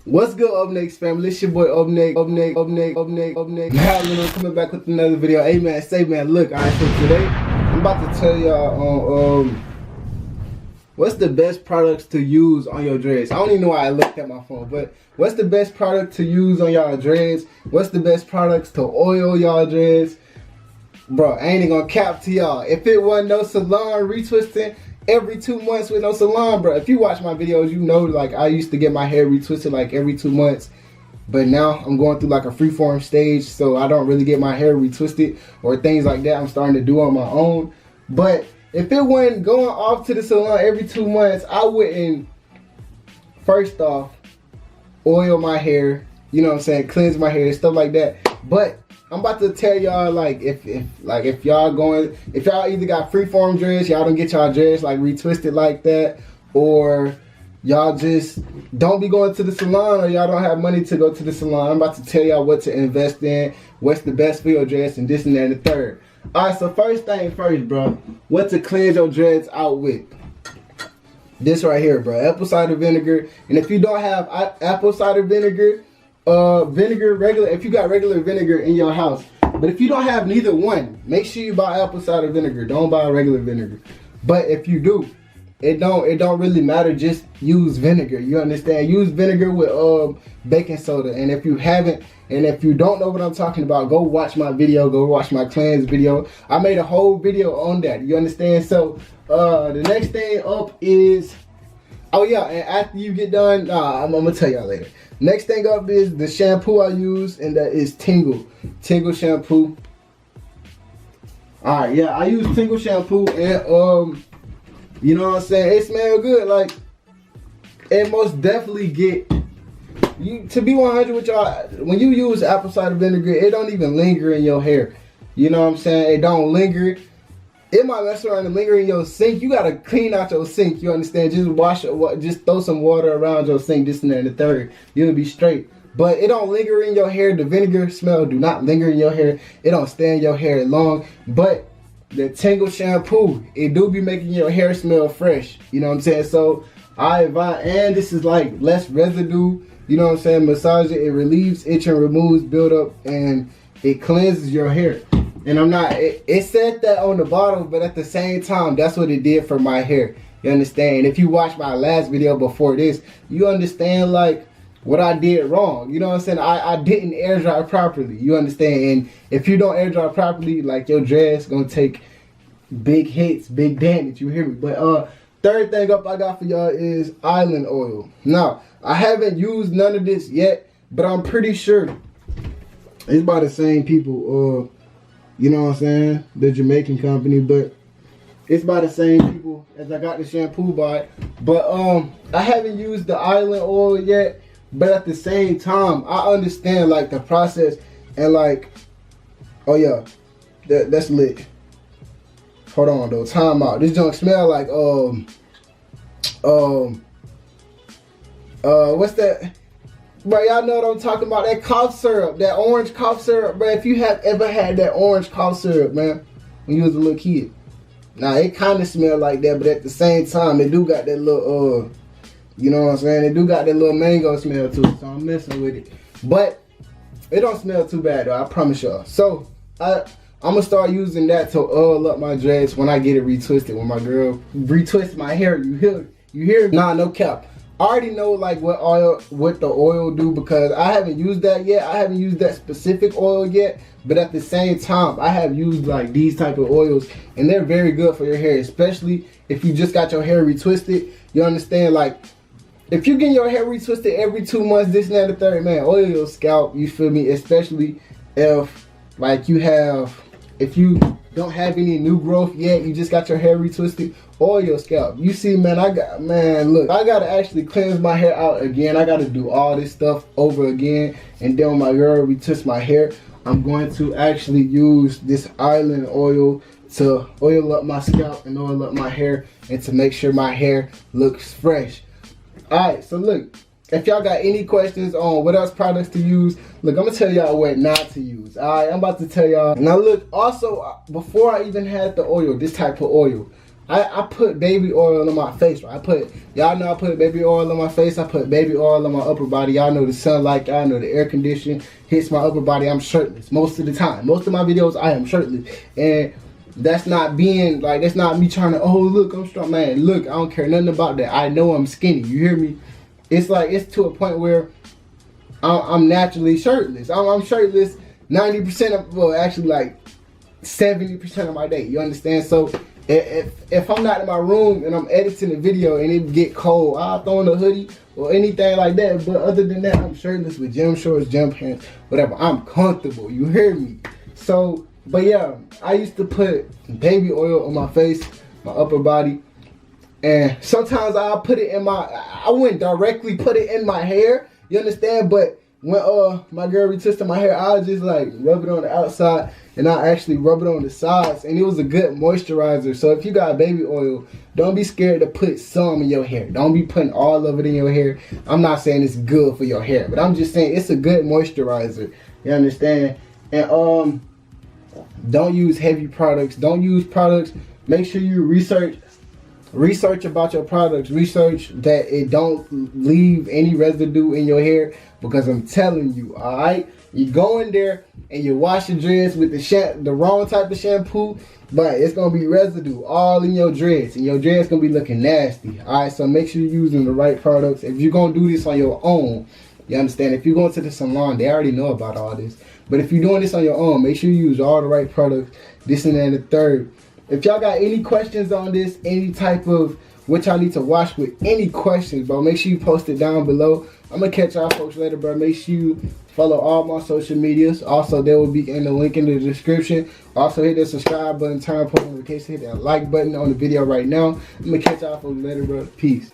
What's good, Up Next family? It's your boy Up Next. Now I'm coming back with another video. Hey man, look, alright, so today I'm about to tell y'all on what's the best products to use on your dreads. I don't even know why I looked at my phone, but what's the best product to use on y'all dreads? What's the best products to oil y'all dreads? Bro, I ain't even gonna cap to y'all. If it wasn't no salon retwisting every 2 months with no salon, bro. If you watch my videos, you know like I used to get my hair retwisted like every 2 months. But now I'm going through like a freeform stage, so I don't really get my hair retwisted or things like that. I'm starting to do on my own. But if it wasn't going off to the salon every 2 months, I wouldn't, first off, oil my hair, you know what I'm saying, cleanse my hair, stuff like that. But I'm about to tell y'all, like, if y'all either got freeform dreads, y'all don't get y'all dreads like retwisted like that, or y'all just don't be going to the salon, or y'all don't have money to go to the salon. I'm about to tell y'all what to invest in, what's the best for your dreads, and this and that and the third. Alright, so first thing first, bro, what to cleanse your dreads out with. This right here, bro, apple cider vinegar. And if you don't have apple cider vinegar, regular, if you got regular vinegar in your house, but if you don't have neither one, make sure you buy apple cider vinegar. Don't buy regular vinegar. But if you do, it don't really matter, just use vinegar, you understand? Use vinegar with baking soda. And if you haven't, and if you don't know what I'm talking about, go watch my video, go watch my cleanse video. I made a whole video on that, you understand? So the next thing up is, oh yeah, and after you get done, I'm gonna tell y'all later. Next thing up is the shampoo I use, and that is Tingle shampoo. Alright, yeah, I use Tingle shampoo, and you know what I'm saying, it smells good. Like, it most definitely get you, to be 100 with y'all, when you use apple cider vinegar, it don't even linger in your hair. You know what I'm saying? It don't linger. It might mess around and linger in your sink. You gotta clean out your sink, you understand? Just wash it, just throw some water around your sink, this and that and the third. You'll be straight. But it don't linger in your hair. The vinegar smell do not linger in your hair. It don't stay in your hair long. But the Tingle shampoo, it do be making your hair smell fresh. You know what I'm saying? So I advise, and this is like less residue. You know what I'm saying? Massage it, it relieves itch and removes buildup, and it cleanses your hair. And I'm not, it said that on the bottle, but at the same time, that's what it did for my hair. You understand? And if you watch my last video before this, you understand like what I did wrong. You know what I'm saying? I didn't air dry properly. You understand? And if you don't air dry properly, like your dreads gonna take big hits, big damage. You hear me? But third thing up I got for y'all is island oil. Now, I haven't used none of this yet, but I'm pretty sure it's by the same people. You know what I'm saying? The Jamaican company, but it's by the same people as I got the shampoo by. But I haven't used the island oil yet, but at the same time, I understand like the process, and like, oh yeah, that's lit. Hold on though, time out. This junk smell like what's that? Bro, y'all know what I'm talking about, that cough syrup, that orange cough syrup, bro. If you have ever had that orange cough syrup, man, when you was a little kid. Now, it kind of smelled like that, but at the same time, it do got that little, you know what I'm saying? It do got that little mango smell to it, so I'm messing with it. But it don't smell too bad, though, I promise y'all. So, I'm going to start using that to oil up my dreads when I get it retwisted. When my girl retwists my hair, you hear? Nah, no cap. I already know like what the oil do, because I haven't used that yet. I haven't used that specific oil yet, but at the same time, I have used like these type of oils, and they're very good for your hair, especially if you just got your hair retwisted. You understand? Like, if you get your hair retwisted every 2 months, this and that and the third, man, oil your scalp, you feel me? Especially if like if you don't have any new growth yet, you just got your hair retwisted, oil your scalp. You see, man, look, I gotta actually cleanse my hair out again. I gotta do all this stuff over again. And then when my girl retwists my hair, I'm going to actually use this island oil to oil up my scalp and oil up my hair, and to make sure my hair looks fresh. Alright, so look, if y'all got any questions on what else products to use, look, I'm gonna tell y'all what not to use. Alright, I'm about to tell y'all. Now look, also, before I even had the oil, this type of oil, I put baby oil on my face, right? Y'all know I put baby oil on my face. I put baby oil on my upper body. Y'all know the sunlight. Y'all know the air conditioning hits my upper body. I'm shirtless most of the time. Most of my videos, I am shirtless. And that's not being, like, that's not me trying to, oh, look, I'm strong. Man, look, I don't care nothing about that. I know I'm skinny. You hear me? It's like, it's to a point where I'm naturally shirtless. I'm shirtless 90% of, well, actually like 70% of my day. You understand? So if I'm not in my room and I'm editing a video and it get cold, I'll throw in a hoodie or anything like that. But other than that, I'm shirtless with gym shorts, gym pants, whatever. I'm comfortable. You hear me? So, but yeah, I used to put baby oil on my face, my upper body, and sometimes I'll put it in I wouldn't directly put it in my hair. You understand? But when my girl retwisted my hair, I'll just like rub it on the outside, and I actually rub it on the sides, and it was a good moisturizer. So if you got baby oil, don't be scared to put some in your hair. Don't be putting all of it in your hair. I'm not saying it's good for your hair, but I'm just saying it's a good moisturizer. You understand? And don't use heavy products. Don't use products. Make sure you research about your products. Research that it don't leave any residue in your hair, because I'm telling you, all right, you go in there and you wash your dreads with the wrong type of shampoo, but it's gonna be residue all in your dreads, and your dreads gonna be looking nasty. All right, so make sure you're using the right products. If you're gonna do this on your own, you understand, if you're going to the salon, they already know about all this. But if you're doing this on your own, make sure you use all the right products, this and that and the third. If y'all got any questions on this, any type of what y'all need to wash with, any questions, bro, make sure you post it down below. I'm gonna catch y'all folks later, bro. Make sure you follow all my social medias. Also, there will be in the link in the description. Also, hit that subscribe button, turn on post notifications, hit that like button on the video right now. I'm gonna catch y'all folks later, bro. Peace.